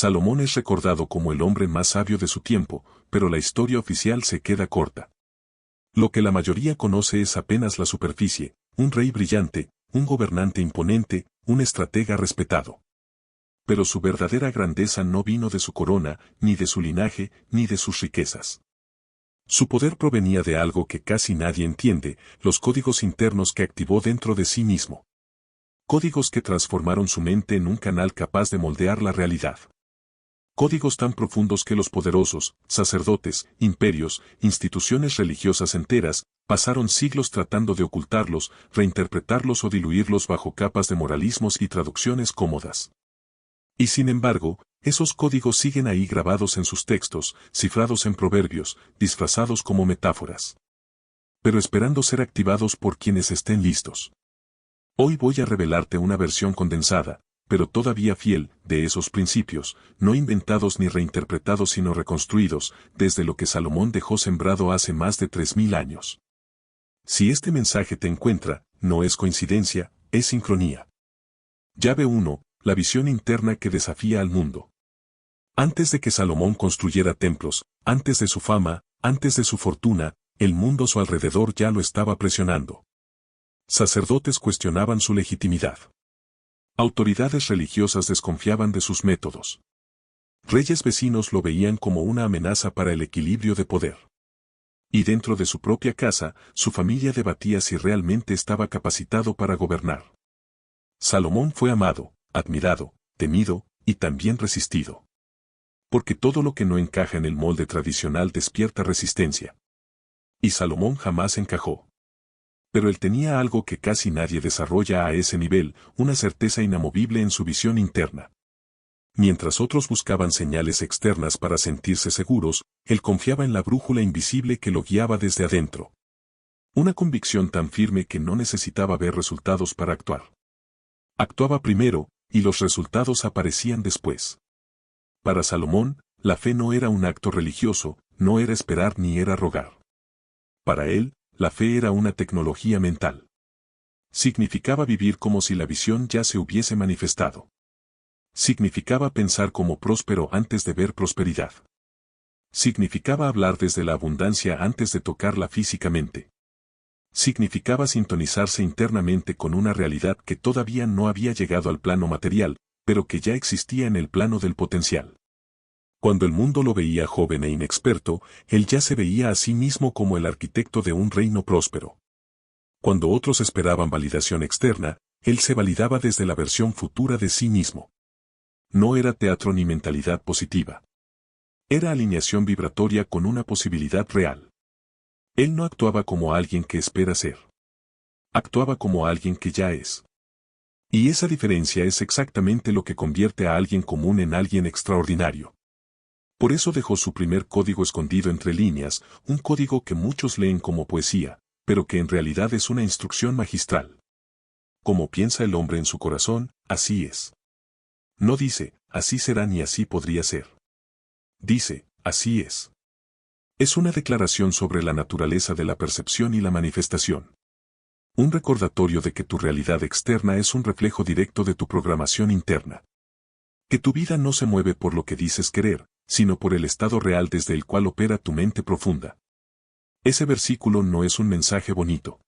Salomón es recordado como el hombre más sabio de su tiempo, pero la historia oficial se queda corta. Lo que la mayoría conoce es apenas la superficie: un rey brillante, un gobernante imponente, un estratega respetado. Pero su verdadera grandeza no vino de su corona, ni de su linaje, ni de sus riquezas. Su poder provenía de algo que casi nadie entiende: los códigos internos que activó dentro de sí mismo. Códigos que transformaron su mente en un canal capaz de moldear la realidad. Códigos tan profundos que los poderosos, sacerdotes, imperios, instituciones religiosas enteras, pasaron siglos tratando de ocultarlos, reinterpretarlos o diluirlos bajo capas de moralismos y traducciones cómodas. Y sin embargo, esos códigos siguen ahí grabados en sus textos, cifrados en proverbios, disfrazados como metáforas. Pero esperando ser activados por quienes estén listos. Hoy voy a revelarte una versión condensada, pero todavía fiel, de esos principios, no inventados ni reinterpretados sino reconstruidos, desde lo que Salomón dejó sembrado hace más de 3000 años. Si este mensaje te encuentra, no es coincidencia, es sincronía. Llave 1. La visión interna que desafía al mundo. Antes de que Salomón construyera templos, antes de su fama, antes de su fortuna, el mundo a su alrededor ya lo estaba presionando. Sacerdotes cuestionaban su legitimidad. Autoridades religiosas desconfiaban de sus métodos. Reyes vecinos lo veían como una amenaza para el equilibrio de poder. Y dentro de su propia casa, su familia debatía si realmente estaba capacitado para gobernar. Salomón fue amado, admirado, temido, y también resistido. Porque todo lo que no encaja en el molde tradicional despierta resistencia. Y Salomón jamás encajó. Pero él tenía algo que casi nadie desarrolla a ese nivel: una certeza inamovible en su visión interna. Mientras otros buscaban señales externas para sentirse seguros, él confiaba en la brújula invisible que lo guiaba desde adentro. Una convicción tan firme que no necesitaba ver resultados para actuar. Actuaba primero, y los resultados aparecían después. Para Salomón, la fe no era un acto religioso, no era esperar ni era rogar. Para él, la fe era una tecnología mental. Significaba vivir como si la visión ya se hubiese manifestado. Significaba pensar como próspero antes de ver prosperidad. Significaba hablar desde la abundancia antes de tocarla físicamente. Significaba sintonizarse internamente con una realidad que todavía no había llegado al plano material, pero que ya existía en el plano del potencial. Cuando el mundo lo veía joven e inexperto, él ya se veía a sí mismo como el arquitecto de un reino próspero. Cuando otros esperaban validación externa, él se validaba desde la versión futura de sí mismo. No era teatro ni mentalidad positiva. Era alineación vibratoria con una posibilidad real. Él no actuaba como alguien que espera ser. Actuaba como alguien que ya es. Y esa diferencia es exactamente lo que convierte a alguien común en alguien extraordinario. Por eso dejó su primer código escondido entre líneas, un código que muchos leen como poesía, pero que en realidad es una instrucción magistral. Como piensa el hombre en su corazón, así es. No dice, así será ni así podría ser. Dice, así es. Es una declaración sobre la naturaleza de la percepción y la manifestación. Un recordatorio de que tu realidad externa es un reflejo directo de tu programación interna. Que tu vida no se mueve por lo que dices querer, sino por el estado real desde el cual opera tu mente profunda. Ese versículo no es un mensaje bonito.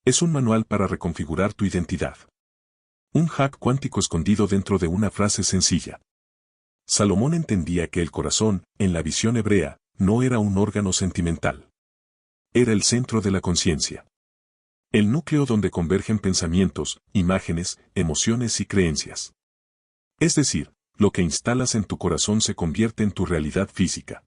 Es un manual para reconfigurar tu identidad. Un hack cuántico escondido dentro de una frase sencilla. Salomón entendía que el corazón, en la visión hebrea, no era un órgano sentimental. Era el centro de la conciencia. El núcleo donde convergen pensamientos, imágenes, emociones y creencias. Es decir, lo que instalas en tu corazón se convierte en tu realidad física.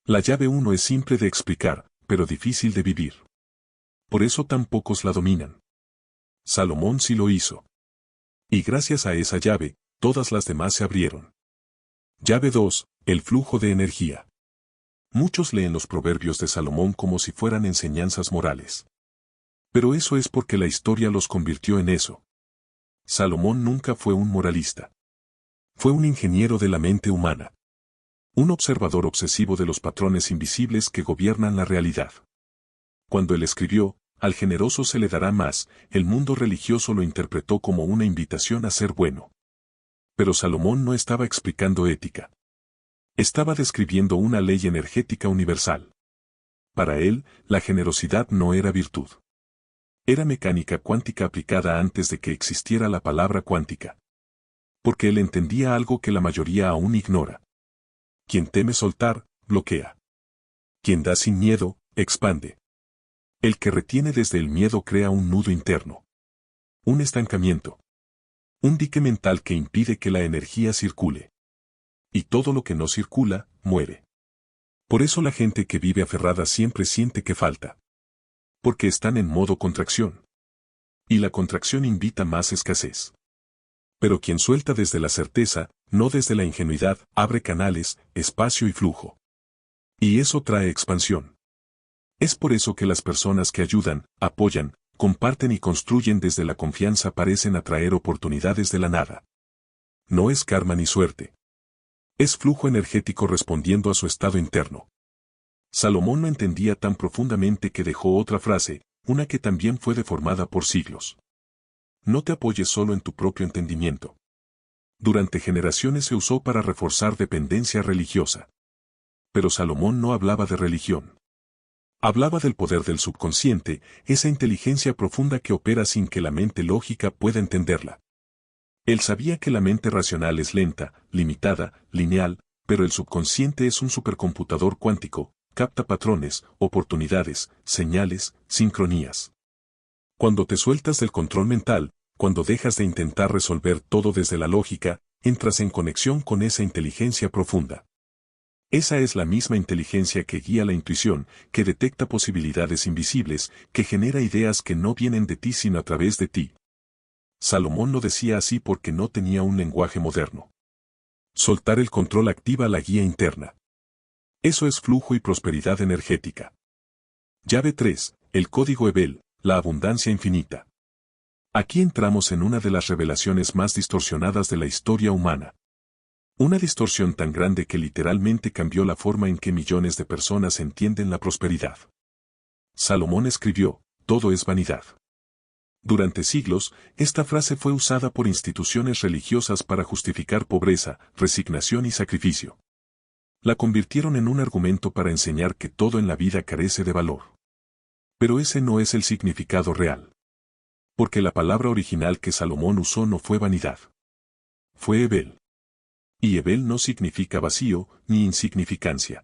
La llave 1 es simple de explicar, pero difícil de vivir. Por eso tan pocos la dominan. Salomón sí lo hizo. Y gracias a esa llave, todas las demás se abrieron. Llave 2, el flujo de energía. Muchos leen los proverbios de Salomón como si fueran enseñanzas morales. Pero eso es porque la historia los convirtió en eso. Salomón nunca fue un moralista. Fue un ingeniero de la mente humana. Un observador obsesivo de los patrones invisibles que gobiernan la realidad. Cuando él escribió, al generoso se le dará más, el mundo religioso lo interpretó como una invitación a ser bueno. Pero Salomón no estaba explicando ética. Estaba describiendo una ley energética universal. Para él, la generosidad no era virtud. Era mecánica cuántica aplicada antes de que existiera la palabra cuántica. Porque él entendía algo que la mayoría aún ignora. Quien teme soltar, bloquea. Quien da sin miedo, expande. El que retiene desde el miedo crea un nudo interno. Un estancamiento. Un dique mental que impide que la energía circule. Y todo lo que no circula, muere. Por eso la gente que vive aferrada siempre siente que falta. Porque están en modo contracción. Y la contracción invita más escasez. Pero quien suelta desde la certeza, no desde la ingenuidad, abre canales, espacio y flujo. Y eso trae expansión. Es por eso que las personas que ayudan, apoyan, comparten y construyen desde la confianza parecen atraer oportunidades de la nada. No es karma ni suerte. Es flujo energético respondiendo a su estado interno. Salomón no entendía tan profundamente que dejó otra frase, una que también fue deformada por siglos. No te apoyes solo en tu propio entendimiento. Durante generaciones se usó para reforzar dependencia religiosa. Pero Salomón no hablaba de religión. Hablaba del poder del subconsciente, esa inteligencia profunda que opera sin que la mente lógica pueda entenderla. Él sabía que la mente racional es lenta, limitada, lineal, pero el subconsciente es un supercomputador cuántico, capta patrones, oportunidades, señales, sincronías. Cuando te sueltas del control mental, cuando dejas de intentar resolver todo desde la lógica, entras en conexión con esa inteligencia profunda. Esa es la misma inteligencia que guía la intuición, que detecta posibilidades invisibles, que genera ideas que no vienen de ti sino a través de ti. Salomón lo decía así porque no tenía un lenguaje moderno. Soltar el control activa la guía interna. Eso es flujo y prosperidad energética. Llave 3. El código Hebel, la abundancia infinita. Aquí entramos en una de las revelaciones más distorsionadas de la historia humana. Una distorsión tan grande que literalmente cambió la forma en que millones de personas entienden la prosperidad. Salomón escribió, todo es vanidad. Durante siglos, esta frase fue usada por instituciones religiosas para justificar pobreza, resignación y sacrificio. La convirtieron en un argumento para enseñar que todo en la vida carece de valor. Pero ese no es el significado real. Porque la palabra original que Salomón usó no fue vanidad. Fue Hebel. Y Hebel no significa vacío, ni insignificancia.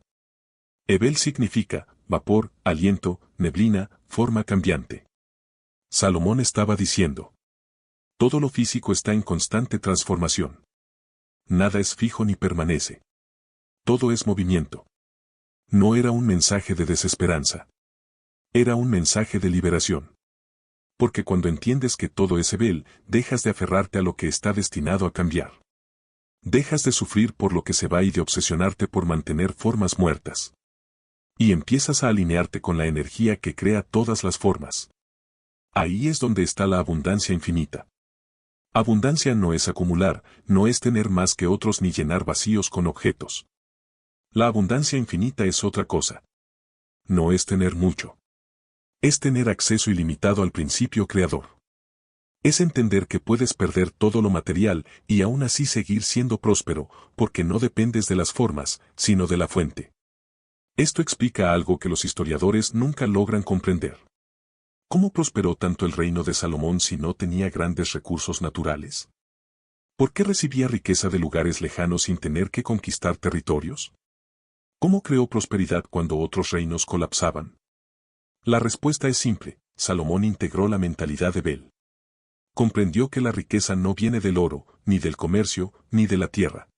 Hebel significa vapor, aliento, neblina, forma cambiante. Salomón estaba diciendo: todo lo físico está en constante transformación. Nada es fijo ni permanece. Todo es movimiento. No era un mensaje de desesperanza. Era un mensaje de liberación. Porque cuando entiendes que todo es Hebel, dejas de aferrarte a lo que está destinado a cambiar. Dejas de sufrir por lo que se va y de obsesionarte por mantener formas muertas. Y empiezas a alinearte con la energía que crea todas las formas. Ahí es donde está la abundancia infinita. Abundancia no es acumular, no es tener más que otros ni llenar vacíos con objetos. La abundancia infinita es otra cosa. No es tener mucho. Es tener acceso ilimitado al principio creador. Es entender que puedes perder todo lo material y aún así seguir siendo próspero, porque no dependes de las formas, sino de la fuente. Esto explica algo que los historiadores nunca logran comprender. ¿Cómo prosperó tanto el reino de Salomón si no tenía grandes recursos naturales? ¿Por qué recibía riqueza de lugares lejanos sin tener que conquistar territorios? ¿Cómo creó prosperidad cuando otros reinos colapsaban? La respuesta es simple: Salomón integró la mentalidad de Hebel. Comprendió que la riqueza no viene del oro, ni del comercio, ni de la tierra.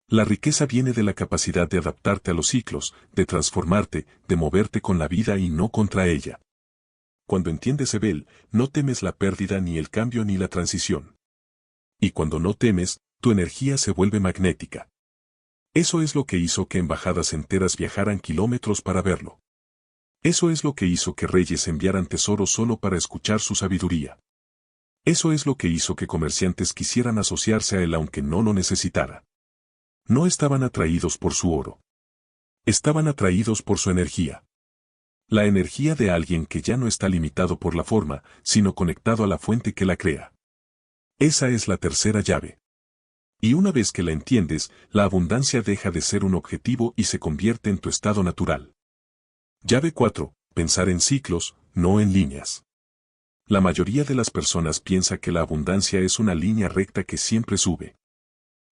La riqueza viene de la capacidad de adaptarte a los ciclos, de transformarte, de moverte con la vida y no contra ella. Cuando entiendes Hebel, no temes la pérdida ni el cambio ni la transición. Y cuando no temes, tu energía se vuelve magnética. Eso es lo que hizo que embajadas enteras viajaran kilómetros para verlo. Eso es lo que hizo que reyes enviaran tesoros solo para escuchar su sabiduría. Eso es lo que hizo que comerciantes quisieran asociarse a él aunque no lo necesitara. No estaban atraídos por su oro. Estaban atraídos por su energía. La energía de alguien que ya no está limitado por la forma, sino conectado a la fuente que la crea. Esa es la tercera llave. Y una vez que la entiendes, la abundancia deja de ser un objetivo y se convierte en tu estado natural. Llave 4. Pensar en ciclos, no en líneas. La mayoría de las personas piensa que la abundancia es una línea recta que siempre sube.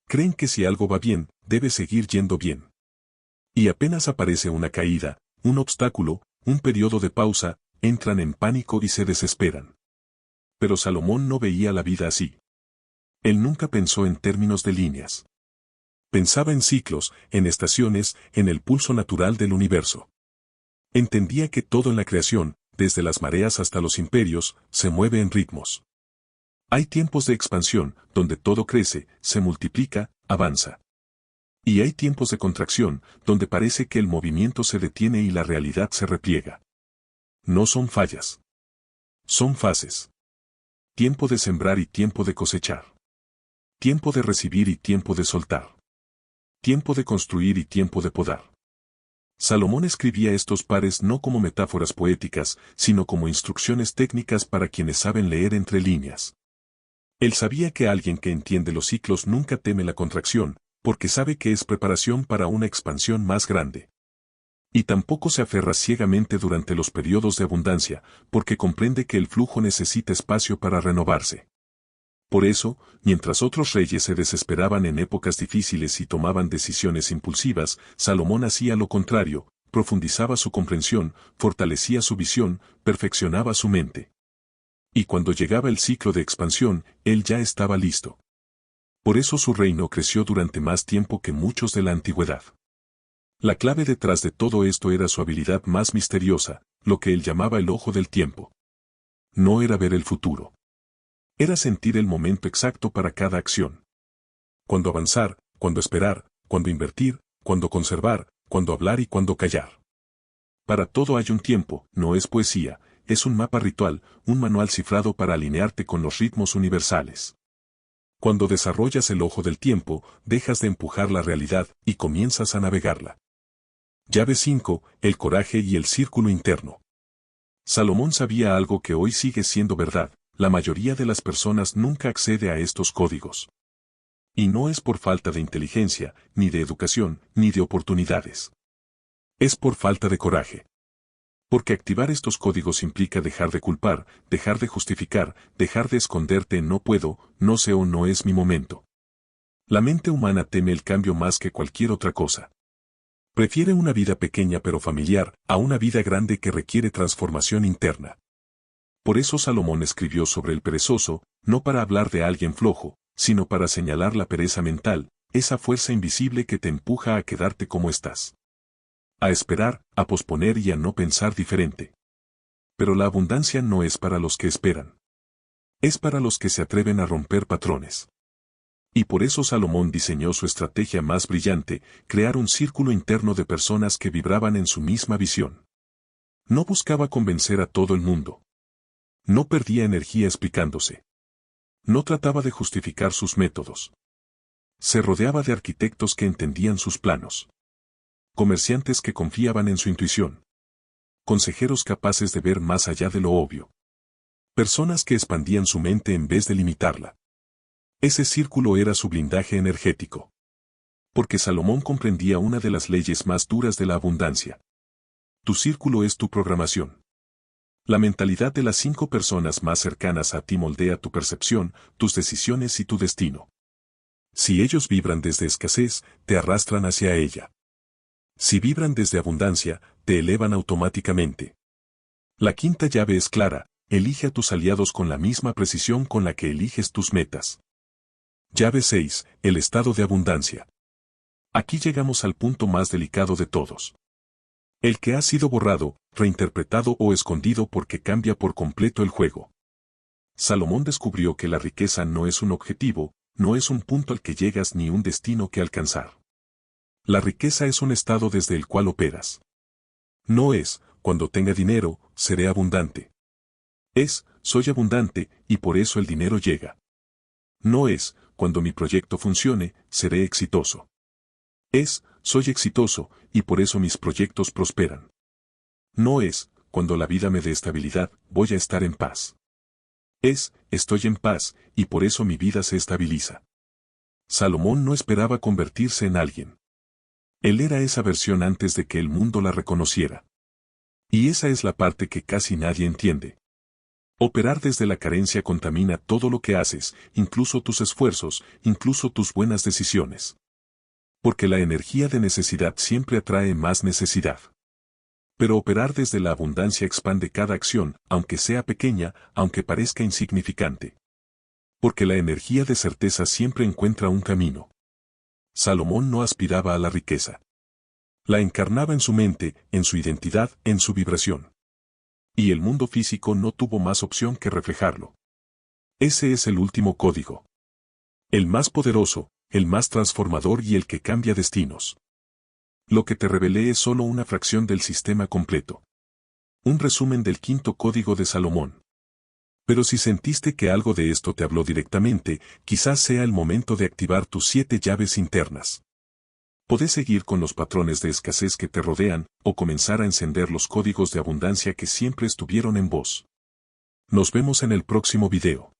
Creen que si algo va bien, debe seguir yendo bien. Y apenas aparece una caída, un obstáculo, un periodo de pausa, entran en pánico y se desesperan. Pero Salomón no veía la vida así. Él nunca pensó en términos de líneas. Pensaba en ciclos, en estaciones, en el pulso natural del universo. Entendía que todo en la creación, desde las mareas hasta los imperios, se mueve en ritmos. Hay tiempos de expansión, donde todo crece, se multiplica, avanza. Y hay tiempos de contracción, donde parece que el movimiento se detiene y la realidad se repliega. No son fallas. Son fases. Tiempo de sembrar y tiempo de cosechar. Tiempo de recibir y tiempo de soltar. Tiempo de construir y tiempo de podar. Salomón escribía estos pares no como metáforas poéticas, sino como instrucciones técnicas para quienes saben leer entre líneas. Él sabía que alguien que entiende los ciclos nunca teme la contracción, porque sabe que es preparación para una expansión más grande. Y tampoco se aferra ciegamente durante los periodos de abundancia, porque comprende que el flujo necesita espacio para renovarse. Por eso, mientras otros reyes se desesperaban en épocas difíciles y tomaban decisiones impulsivas, Salomón hacía lo contrario, profundizaba su comprensión, fortalecía su visión, perfeccionaba su mente. Y cuando llegaba el ciclo de expansión, él ya estaba listo. Por eso su reino creció durante más tiempo que muchos de la antigüedad. La clave detrás de todo esto era su habilidad más misteriosa, lo que él llamaba el ojo del tiempo. No era ver el futuro. Era sentir el momento exacto para cada acción. Cuándo avanzar, cuándo esperar, cuándo invertir, cuándo conservar, cuándo hablar y cuándo callar. Para todo hay un tiempo, no es poesía, es un mapa ritual, un manual cifrado para alinearte con los ritmos universales. Cuando desarrollas el ojo del tiempo, dejas de empujar la realidad y comienzas a navegarla. Llave 5. El coraje y el círculo interno. Salomón sabía algo que hoy sigue siendo verdad. La mayoría de las personas nunca accede a estos códigos. Y no es por falta de inteligencia, ni de educación, ni de oportunidades. Es por falta de coraje. Porque activar estos códigos implica dejar de culpar, dejar de justificar, dejar de esconderte en no puedo, no sé o no es mi momento. La mente humana teme el cambio más que cualquier otra cosa. Prefiere una vida pequeña pero familiar, a una vida grande que requiere transformación interna. Por eso Salomón escribió sobre el perezoso, no para hablar de alguien flojo, sino para señalar la pereza mental, esa fuerza invisible que te empuja a quedarte como estás. A esperar, a posponer y a no pensar diferente. Pero la abundancia no es para los que esperan. Es para los que se atreven a romper patrones. Y por eso Salomón diseñó su estrategia más brillante, crear un círculo interno de personas que vibraban en su misma visión. No buscaba convencer a todo el mundo. No perdía energía explicándose. No trataba de justificar sus métodos. Se rodeaba de arquitectos que entendían sus planos. Comerciantes que confiaban en su intuición. Consejeros capaces de ver más allá de lo obvio. Personas que expandían su mente en vez de limitarla. Ese círculo era su blindaje energético. Porque Salomón comprendía una de las leyes más duras de la abundancia. Tu círculo es tu programación. La mentalidad de las 5 personas más cercanas a ti moldea tu percepción, tus decisiones y tu destino. Si ellos vibran desde escasez, te arrastran hacia ella. Si vibran desde abundancia, te elevan automáticamente. La quinta llave es clara, elige a tus aliados con la misma precisión con la que eliges tus metas. Llave 6. El estado de abundancia. Aquí llegamos al punto más delicado de todos. El que ha sido borrado, reinterpretado o escondido porque cambia por completo el juego. Salomón descubrió que la riqueza no es un objetivo, no es un punto al que llegas ni un destino que alcanzar. La riqueza es un estado desde el cual operas. No es, cuando tenga dinero, seré abundante. Es, soy abundante, y por eso el dinero llega. No es, cuando mi proyecto funcione, seré exitoso. Es, soy exitoso, y por eso mis proyectos prosperan. No es, cuando la vida me dé estabilidad, voy a estar en paz. Es, estoy en paz, y por eso mi vida se estabiliza. Salomón no esperaba convertirse en alguien. Él era esa versión antes de que el mundo la reconociera. Y esa es la parte que casi nadie entiende. Operar desde la carencia contamina todo lo que haces, incluso tus esfuerzos, incluso tus buenas decisiones. Porque la energía de necesidad siempre atrae más necesidad. Pero operar desde la abundancia expande cada acción, aunque sea pequeña, aunque parezca insignificante. Porque la energía de certeza siempre encuentra un camino. Salomón no aspiraba a la riqueza. La encarnaba en su mente, en su identidad, en su vibración. Y el mundo físico no tuvo más opción que reflejarlo. Ese es el último código. El más poderoso, el más transformador y el que cambia destinos. Lo que te revelé es solo una fracción del sistema completo. Un resumen del quinto código de Salomón. Pero si sentiste que algo de esto te habló directamente, quizás sea el momento de activar tus 7 llaves internas. Podés seguir con los patrones de escasez que te rodean, o comenzar a encender los códigos de abundancia que siempre estuvieron en vos. Nos vemos en el próximo video.